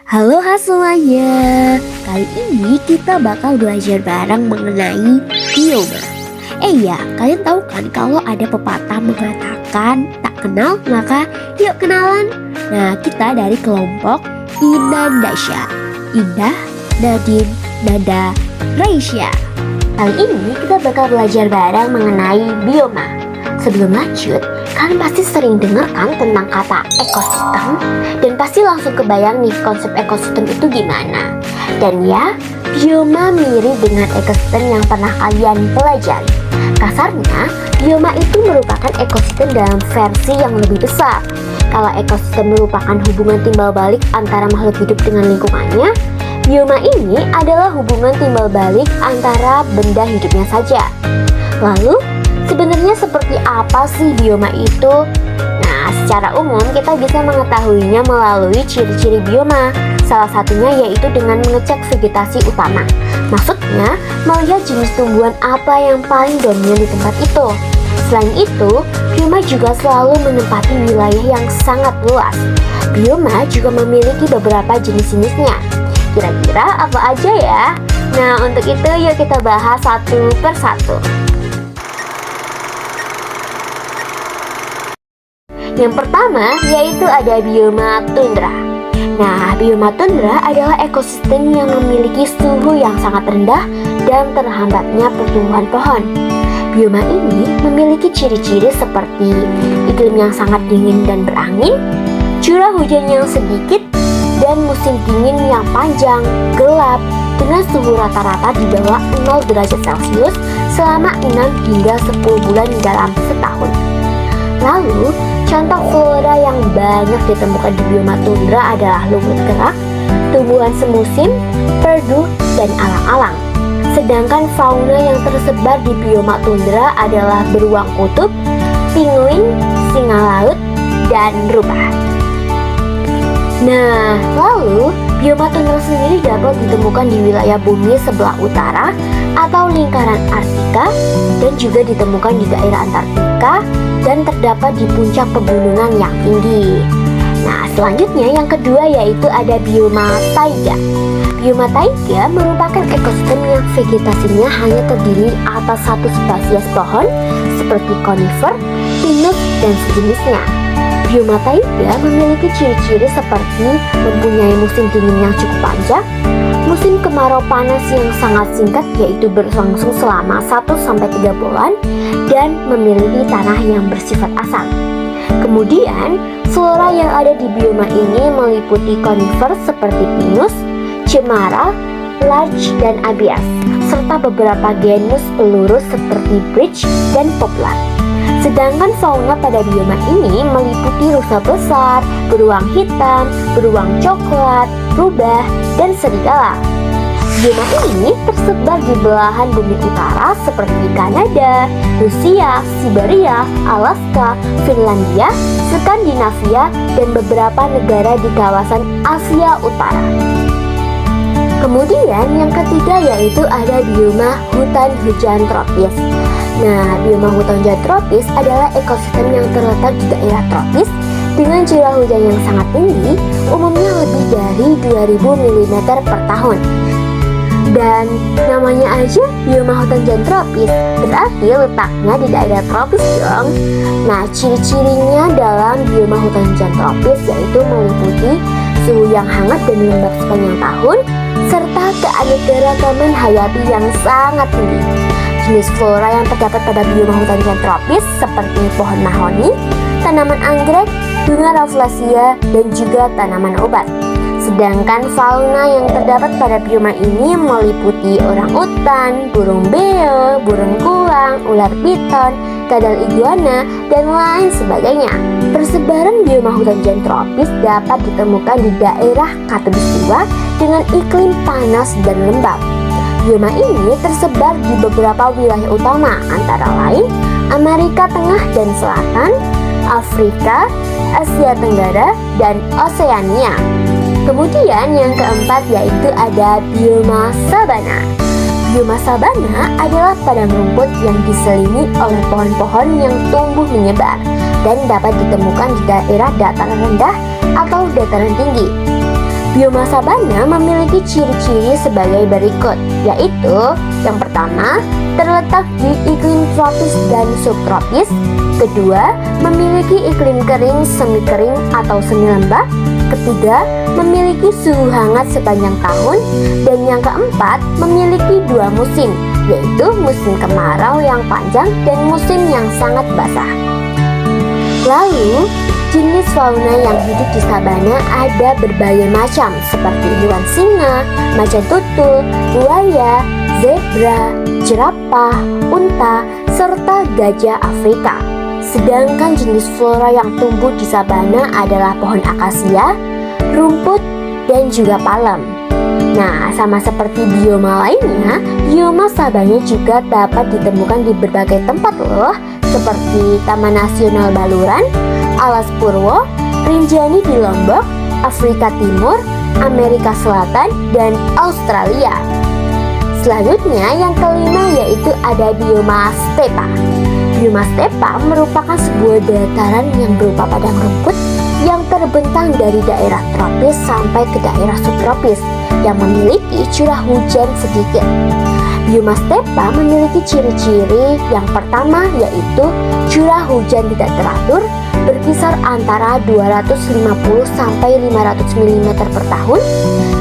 Halo semuanya, kali ini kita bakal belajar bareng mengenai bioma. Ya, kalian tahu kan kalau ada pepatah mengatakan tak kenal maka yuk kenalan. Nah, kita dari kelompok Inandasya, Indah, Nadine, Nada, Raisya. Kali ini kita bakal belajar bareng mengenai bioma. Sebelum lanjut, kalian pasti sering dengar kan tentang kata ekosistem, dan pasti langsung kebayang nih konsep ekosistem itu gimana. Dan ya, bioma mirip dengan ekosistem yang pernah kalian pelajari. Kasarnya, bioma itu merupakan ekosistem dalam versi yang lebih besar. Kalau ekosistem merupakan hubungan timbal balik antara makhluk hidup dengan lingkungannya, bioma ini adalah hubungan timbal balik antara benda hidupnya saja. Lalu, sebenarnya seperti apa sih bioma itu? Nah, secara umum kita bisa mengetahuinya melalui ciri-ciri bioma. Salah satunya yaitu dengan mengecek vegetasi utama. Maksudnya, melihat jenis tumbuhan apa yang paling dominan di tempat itu. Selain itu, bioma juga selalu menempati wilayah yang sangat luas. Bioma juga memiliki beberapa jenis-jenisnya. Kira-kira apa aja ya? Nah, untuk itu yuk kita bahas satu persatu. Yang pertama yaitu ada bioma tundra. Nah, bioma tundra adalah ekosistem yang memiliki suhu yang sangat rendah dan terhambatnya pertumbuhan pohon. Bioma ini memiliki ciri-ciri seperti iklim yang sangat dingin dan berangin, curah hujan yang sedikit, dan musim dingin yang panjang, gelap, dengan suhu rata-rata di bawah 0 derajat Celcius selama 6 hingga 10 bulan dalam setahun. Lalu, contoh flora yang banyak ditemukan di bioma tundra adalah lumut kerak, tumbuhan semusim, perdu, dan alang-alang. Sedangkan fauna yang tersebar di bioma tundra adalah beruang kutub, pinguin, singa laut, dan rubah. Nah, lalu bioma tundra sendiri dapat ditemukan di wilayah bumi sebelah utara atau lingkaran Arktika, dan juga ditemukan di daerah Antartika dan terdapat di puncak pegunungan yang tinggi. Nah, selanjutnya yang kedua yaitu ada bioma taiga. Bioma taiga merupakan ekosistem yang vegetasinya hanya terdiri atas satu spesies pohon seperti konifer, pinus, dan sejenisnya. Bioma taiga memiliki ciri-ciri seperti mempunyai musim dingin yang cukup panjang, musim kemarau panas yang sangat singkat yaitu berlangsung selama 1-3 bulan, dan memiliki tanah yang bersifat asam. Kemudian, flora yang ada di bioma ini meliputi konifer seperti pinus, cemara, larch, dan abias, serta beberapa genus pelurus seperti birch dan poplar. Sedangkan fauna pada bioma ini meliputi rusa besar, beruang hitam, beruang coklat, rubah, dan serigala. Bioma ini tersebar di belahan bumi utara seperti Kanada, Rusia, Siberia, Alaska, Finlandia, Skandinavia, dan beberapa negara di kawasan Asia Utara. Kemudian yang ketiga yaitu ada bioma hutan hujan tropis. Nah, bioma hutan hujan tropis adalah ekosistem yang terletak di daerah tropis dengan curah hujan yang sangat tinggi, umumnya lebih dari 2000 mm per tahun. Dan namanya aja bioma hutan hujan tropis, berarti letaknya di daerah tropis dong. Nah, ciri-cirinya dalam bioma hutan hujan tropis yaitu meliputi suhu yang hangat dan lembab sepanjang tahun, serta keanekaragaman hayati yang sangat tinggi. Jenis flora yang terdapat pada bioma hutan hujan tropis seperti pohon mahoni, tanaman anggrek, bunga rafflesia, dan juga tanaman obat. Sedangkan fauna yang terdapat pada bioma ini meliputi orangutan, burung beo, burung kuang, ular piton, kadal iguana, dan lain sebagainya. Persebaran bioma hutan hujan tropis dapat ditemukan di daerah khatulistiwa dengan iklim panas dan lembab. Bioma ini tersebar di beberapa wilayah utama, antara lain Amerika Tengah dan Selatan, Afrika, Asia Tenggara, dan Oseania. Kemudian yang keempat yaitu ada bioma sabana. Bioma sabana adalah padang rumput yang diselimuti oleh pohon-pohon yang tumbuh menyebar dan dapat ditemukan di daerah dataran rendah atau dataran tinggi. Bioma sabana memiliki ciri-ciri sebagai berikut, yaitu yang pertama, terletak di iklim tropis dan subtropis. Kedua, memiliki iklim kering, semi kering atau semi lembab. Ketiga, memiliki suhu hangat sepanjang tahun. Dan yang keempat, memiliki dua musim, yaitu musim kemarau yang panjang dan musim yang sangat basah. Lalu, jenis fauna yang hidup di sabana ada berbagai macam, seperti hewan singa, macan tutul, buaya, zebra, jerapah, unta, serta gajah Afrika. Sedangkan jenis flora yang tumbuh di sabana adalah pohon akasia, rumput, dan juga palem. Nah, sama seperti bioma lainnya, bioma sabana juga dapat ditemukan di berbagai tempat loh, seperti Taman Nasional Baluran, Alas Purwo, Rinjani di Lombok, Afrika Timur, Amerika Selatan, dan Australia. Selanjutnya yang kelima yaitu ada bioma stepa. Bioma stepa merupakan sebuah dataran yang berupa padang rumput yang terbentang dari daerah tropis sampai ke daerah subtropis yang memiliki curah hujan sedikit. Bioma stepa memiliki ciri-ciri yang pertama yaitu curah hujan tidak teratur, berkisar antara 250 sampai 500 mm per tahun.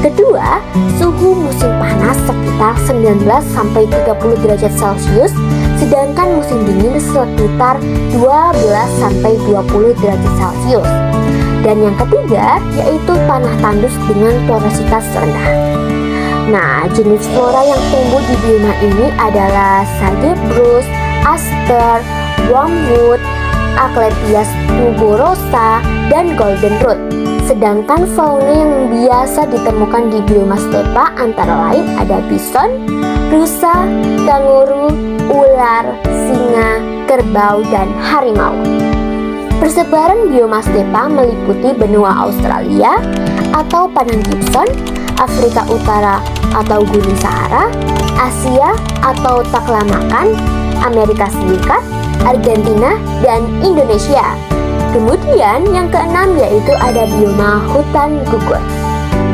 Kedua, suhu musim panas sekitar 19 sampai 30 derajat Celcius, sedangkan musim dingin sekitar 12 sampai 20 derajat Celcius. Dan yang ketiga yaitu tanah tandus dengan porositas rendah. Nah, jenis flora yang tumbuh di bioma ini adalah Sagebrus, aster, wormwood, Asclepias tuberosa, dan goldenrod. Sedangkan fauna yang biasa ditemukan di bioma stepa antara lain ada bison, rusa, kanguru, ular, singa, kerbau, dan harimau. Persebaran bioma stepa meliputi benua Australia atau padang Gibson, Afrika Utara atau Gunung Sahara, Asia atau Taklamakan, Amerika Serikat, Argentina, dan Indonesia. Kemudian yang keenam yaitu ada bioma hutan gugur.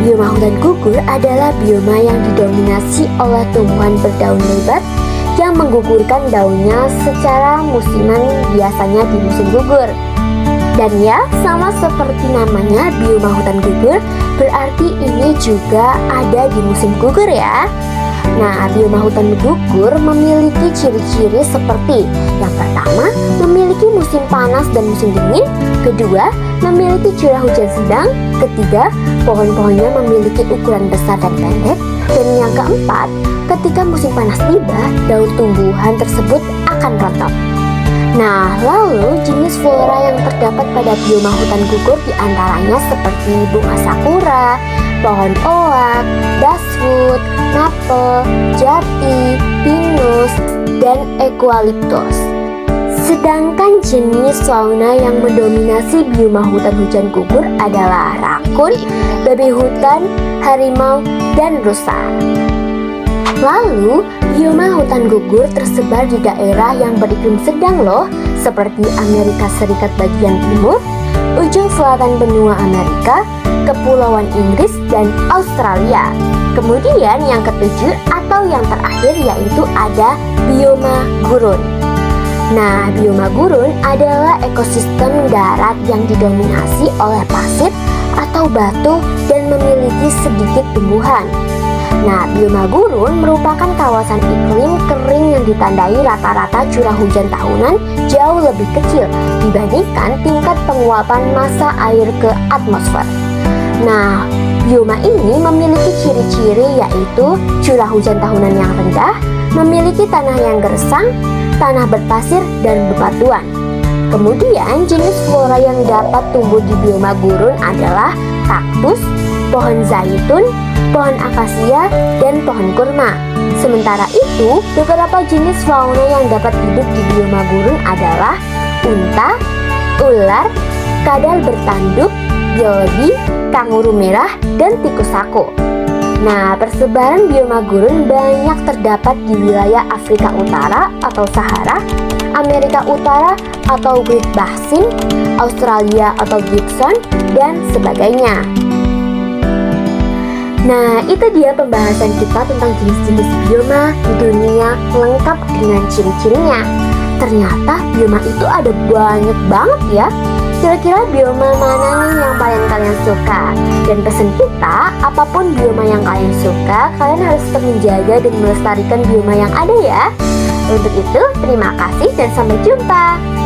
Bioma hutan gugur adalah bioma yang didominasi oleh tumbuhan berdaun lebat yang menggugurkan daunnya secara musiman, biasanya di musim gugur. Dan ya, sama seperti namanya bioma hutan gugur, berarti ini juga ada di musim gugur ya. Nah, bioma hutan gugur memiliki ciri-ciri seperti yang pertama, memiliki musim panas dan musim dingin. Kedua, memiliki curah hujan sedang. Ketiga, pohon-pohonnya memiliki ukuran besar dan pendek. Dan yang keempat, ketika musim panas tiba, daun tumbuhan tersebut akan rontok. Nah, lalu jenis flora yang terdapat pada bioma hutan gugur diantaranya seperti bunga sakura, pohon oak, basswood, maple, jati, pinus, dan eucalyptus. Sedangkan jenis fauna yang mendominasi bioma hutan hujan gugur adalah rakun, babi hutan, harimau, dan rusa. Lalu, bioma hutan gugur tersebar di daerah yang beriklim sedang loh, seperti Amerika Serikat bagian timur, ujung selatan benua Amerika, Kepulauan Inggris, dan Australia. Kemudian yang ketujuh atau yang terakhir yaitu ada bioma gurun. Nah, bioma gurun adalah ekosistem darat yang didominasi oleh pasir atau batu dan memiliki sedikit tumbuhan. Nah, bioma gurun merupakan kawasan iklim kering yang ditandai rata-rata curah hujan tahunan jauh lebih kecil dibandingkan tingkat penguapan massa air ke atmosfer. Nah, bioma ini memiliki ciri-ciri yaitu curah hujan tahunan yang rendah, memiliki tanah yang gersang, tanah berpasir, dan bebatuan. Kemudian jenis flora yang dapat tumbuh di bioma gurun adalah kaktus, pohon zaitun, pohon akasia, dan pohon kurma. Sementara itu, beberapa jenis fauna yang dapat hidup di bioma gurun adalah unta, ular, kadal bertanduk, biologi, kanguru merah, dan tikus saku. Nah, persebaran bioma gurun banyak terdapat di wilayah Afrika Utara atau Sahara, Amerika Utara atau Great Basin, Australia atau Gibson, dan sebagainya. Nah, itu dia pembahasan kita tentang jenis-jenis bioma di dunia lengkap dengan ciri-cirinya. Ternyata bioma itu ada banyak banget ya. Kira-kira bioma mana nih yang paling kalian suka? Dan pesan kita, apapun bioma yang kalian suka, kalian harus tetap menjaga dan melestarikan bioma yang ada ya. Untuk itu, terima kasih dan sampai jumpa.